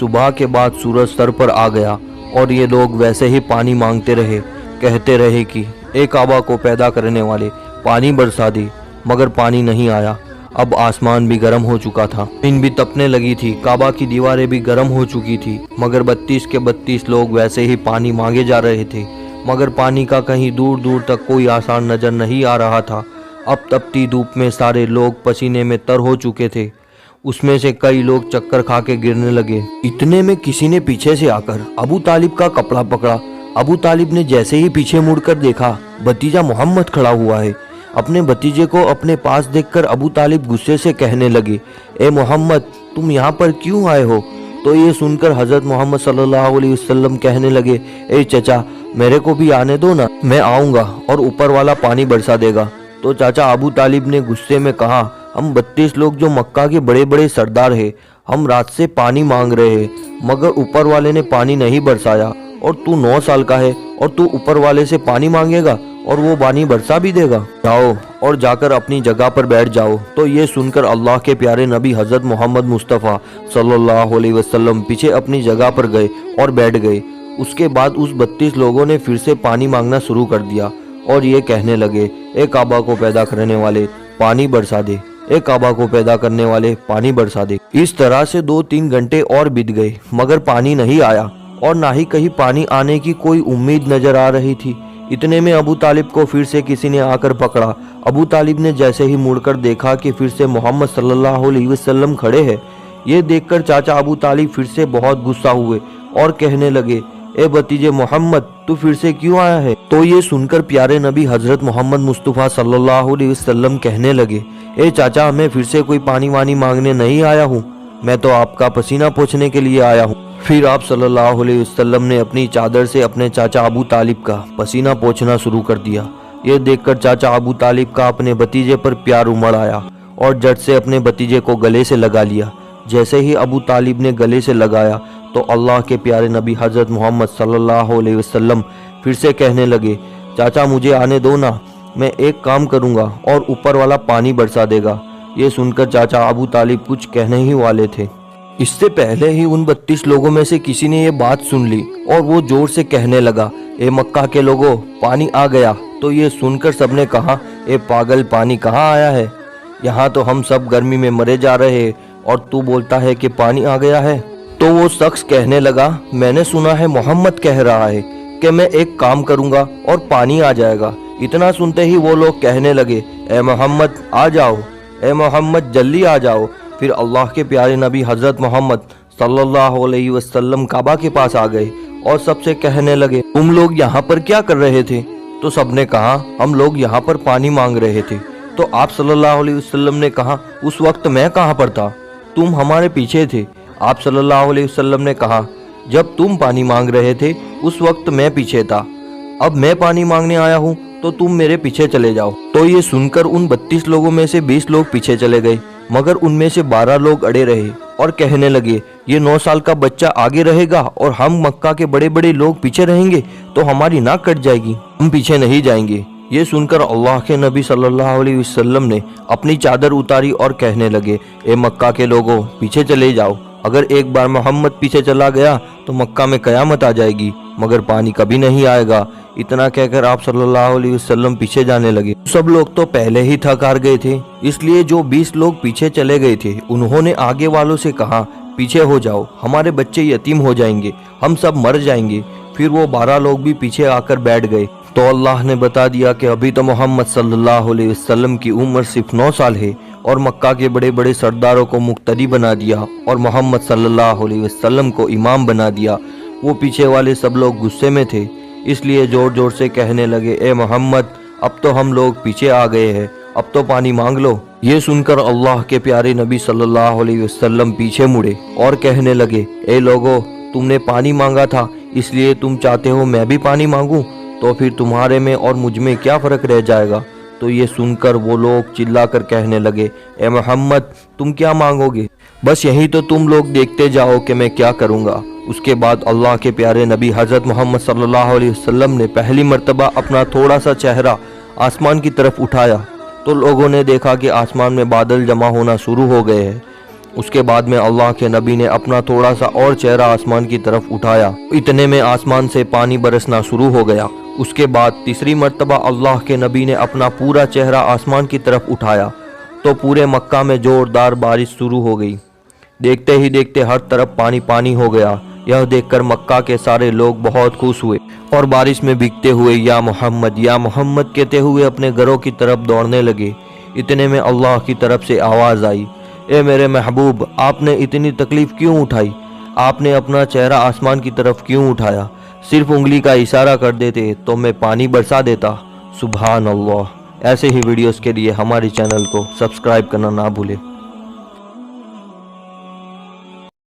صبح کے بعد سورج سر پر آ گیا اور یہ لوگ ویسے ہی پانی مانگتے رہے، کہتے رہے کہ اے کعبہ کو پیدا کرنے والے پانی برسا دے، مگر پانی نہیں آیا۔ اب آسمان بھی گرم ہو چکا تھا، زمین بھی تپنے لگی تھی، کعبہ کی دیواریں بھی گرم ہو چکی تھی، مگر 32 کے 32 لوگ ویسے ہی پانی مانگے جا رہے تھے، مگر پانی کا کہیں دور دور تک کوئی آثار نظر نہیں آ رہا تھا۔ اب تپتی دھوپ میں سارے لوگ پسینے میں تر ہو چکے تھے، اس میں سے کئی لوگ چکر کھا کے گرنے لگے۔ اتنے میں کسی نے پیچھے سے آ کر ابو طالب کا کپڑا پکڑا۔ ابو طالب نے جیسے ہی پیچھے مڑ کر دیکھا، بھتیجا محمد کھڑا ہوا ہے۔ اپنے بھتیجے کو اپنے پاس دیکھ کر ابو طالب غصے سے کہنے لگے، اے محمد تم یہاں پر کیوں آئے ہو؟ تو یہ سن کر حضرت محمد صلی اللہ علیہ وسلم کہنے لگے، اے چچا میرے کو بھی آنے دو نا، میں آؤں گا اور اوپر والا پانی برسا دے گا۔ تو چاچا ابو طالب نے غصے میں کہا، ہم 32 لوگ جو مکہ کے بڑے بڑے سردار ہیں، ہم رات سے پانی مانگ رہے ہیں، مگر اوپر والے نے پانی نہیں برسایا، اور تو 9 سال کا ہے اور تو اوپر والے سے پانی مانگے گا اور وہ پانی برسا بھی دے گا؟ جاؤ اور جا کر اپنی جگہ پر بیٹھ جاؤ۔ تو یہ سن کر اللہ کے پیارے نبی حضرت محمد مصطفیٰ صلی اللہ علیہ وسلم پیچھے اپنی جگہ پر گئے اور بیٹھ گئے۔ اس کے بعد اس 32 لوگوں نے پھر سے پانی مانگنا شروع کر دیا اور یہ کہنے لگے، اے کعبہ کو پیدا کرنے والے پانی برسا دے، اے کعبہ کو پیدا کرنے والے پانی برسا دے۔ اس طرح سے 2-3 گھنٹے اور بیت گئے، مگر پانی نہیں آیا اور نہ ہی کہیں پانی آنے کی کوئی امید نظر آ رہی تھی۔ اتنے میں ابو طالب کو پھر سے کسی نے آ کر پکڑا۔ ابو طالب نے جیسے ہی مڑ کر دیکھا کہ پھر سے محمد صلی اللہ علیہ وسلم کھڑے ہیں۔ یہ دیکھ کر چاچا ابو طالب پھر سے بہت غصہ ہوئے اور کہنے لگے، اے بھتیجے محمد تو پھر سے کیوں آیا ہے؟ تو یہ سن کر پیارے نبی حضرت محمد مصطفیٰ صلی اللہ علیہ وسلم کہنے لگے، اے چاچا میں پھر سے کوئی پانی وانی مانگنے نہیں آیا ہوں، میں تو آپ کا پسینہ پوچھنے کے لیے آیا ہوں۔ پھر آپ صلی اللہ علیہ وسلم نے اپنی چادر سے اپنے چاچا ابو طالب کا پسینہ پوچھنا شروع کر دیا۔ یہ دیکھ کر چاچا ابو طالب کا اپنے بھتیجے پر پیار امڑ آیا اور جٹ سے اپنے بھتیجے کو گلے سے لگا لیا۔ جیسے ہی ابو طالب نے گلے سے لگایا تو اللہ کے پیارے نبی حضرت محمد صلی اللہ علیہ وسلم پھر سے کہنے لگے، چاچا مجھے آنے دو نا، میں ایک کام کروں گا اور اوپر والا پانی برسا دے گا۔ یہ سن کر چاچا ابو طالب کچھ کہنے ہی والے تھے، اس سے پہلے ہی ان 32 لوگوں میں سے کسی نے یہ بات سن لی اور وہ زور سے کہنے لگا، اے مکہ کے لوگوں پانی آ گیا۔ تو یہ سن کر سب نے کہا، اے پاگل پانی کہاں آیا ہے؟ یہاں تو ہم سب گرمی میں مرے جا رہے ہیں اور تو بولتا ہے کہ پانی آ گیا ہے۔ تو وہ شخص کہنے لگا، میں نے سنا ہے محمد کہہ رہا ہے کہ میں ایک کام کروں گا اور پانی آ جائے گا۔ اتنا سنتے ہی وہ لوگ کہنے لگے، اے محمد آ جاؤ، اے محمد جلدی آ جاؤ۔ پھر اللہ کے پیارے نبی حضرت محمد صلی اللہ علیہ وسلم کعبہ کے پاس آ گئے اور سب سے کہنے لگے، تم لوگ یہاں پر کیا کر رہے تھے؟ تو سب نے کہا، ہم لوگ یہاں پر پانی مانگ رہے تھے۔ تو آپ صلی اللہ علیہ وسلم نے کہا، اس وقت میں کہاں پر تھا؟ تم ہمارے پیچھے تھے۔ آپ صلی اللہ علیہ وسلم نے کہا، جب تم پانی مانگ رہے تھے اس وقت میں پیچھے تھا، اب میں پانی مانگنے آیا ہوں تو تم میرے پیچھے چلے جاؤ۔ تو یہ سن کر ان 32 لوگوں میں سے 20 لوگ پیچھے چلے گئے، مگر ان میں سے 12 لوگ اڑے رہے اور کہنے لگے، یہ 9 سال کا بچہ آگے رہے گا اور ہم مکہ کے بڑے بڑے لوگ پیچھے رہیں گے تو ہماری ناک کٹ جائے گی، ہم پیچھے نہیں جائیں گے۔ یہ سن کر اللہ کے نبی صلی اللہ علیہ وسلم نے اپنی چادر اتاری اور کہنے لگے، اے مکہ کے لوگوں پیچھے چلے جاؤ، اگر ایک بار محمد پیچھے چلا گیا تو مکہ میں قیامت آ جائے گی، مگر پانی کبھی نہیں آئے گا۔ اتنا کہہ کر آپ صلی اللہ علیہ وسلم پیچھے جانے لگے۔ سب لوگ تو پہلے ہی تھک ہار گئے تھے، اس لیے جو 20 لوگ پیچھے چلے گئے تھے انہوں نے آگے والوں سے کہا، پیچھے ہو جاؤ، ہمارے بچے یتیم ہو جائیں گے، ہم سب مر جائیں گے۔ پھر وہ 12 لوگ بھی پیچھے آ کر بیٹھ گئے۔ تو اللہ نے بتا دیا کہ ابھی تو محمد صلی اللہ علیہ وسلم کی عمر صرف 9 سال ہے اور مکہ کے بڑے بڑے سرداروں کو مقتدی بنا دیا اور محمد صلی اللہ علیہ وسلم کو امام بنا دیا۔ وہ پیچھے والے سب لوگ غصے میں تھے، اس لیے زور زور سے کہنے لگے، اے محمد اب تو ہم لوگ پیچھے آ گئے ہیں، اب تو پانی مانگ لو۔ یہ سن کر اللہ کے پیارے نبی صلی اللہ علیہ وسلم پیچھے مڑے اور کہنے لگے، اے لوگو تم نے پانی مانگا تھا اس لیے تم چاہتے ہو میں بھی پانی مانگوں، تو پھر تمہارے میں اور مجھ میں کیا فرق رہ جائے گا؟ تو یہ سن کر وہ لوگ چلا کر کہنے لگے، اے محمد تم کیا مانگو گے؟ بس یہی تو تم لوگ دیکھتے جاؤ کہ میں کیا کروں گا۔ اس کے بعد اللہ کے پیارے نبی حضرت محمد صلی اللہ علیہ وسلم نے پہلی مرتبہ اپنا تھوڑا سا چہرہ آسمان کی طرف اٹھایا تو لوگوں نے دیکھا کہ آسمان میں بادل جمع ہونا شروع ہو گئے ہیں۔ اس کے بعد میں اللہ کے نبی نے اپنا تھوڑا سا اور چہرہ آسمان کی طرف اٹھایا، اتنے میں آسمان سے پانی برسنا شروع ہو گیا۔ اس کے بعد تیسری مرتبہ اللہ کے نبی نے اپنا پورا چہرہ آسمان کی طرف اٹھایا تو پورے مکہ میں زوردار بارش شروع ہو گئی۔ دیکھتے ہی دیکھتے ہر طرف پانی پانی ہو گیا۔ یہ دیکھ کر مکہ کے سارے لوگ بہت خوش ہوئے اور بارش میں بھیگتے ہوئے یا محمد کہتے ہوئے اپنے گھروں کی طرف دوڑنے لگے۔ اتنے میں اللہ کی طرف سے آواز آئی، اے میرے محبوب، آپ نے اتنی تکلیف کیوں اٹھائی؟ آپ نے اپنا چہرہ آسمان کی طرف کیوں اٹھایا؟ صرف انگلی کا اشارہ کر دیتے تو میں پانی برسا دیتا۔ سبحان اللہ۔ ایسے ہی ویڈیوز کے لیے ہماری چینل کو سبسکرائب کرنا نہ بھولے۔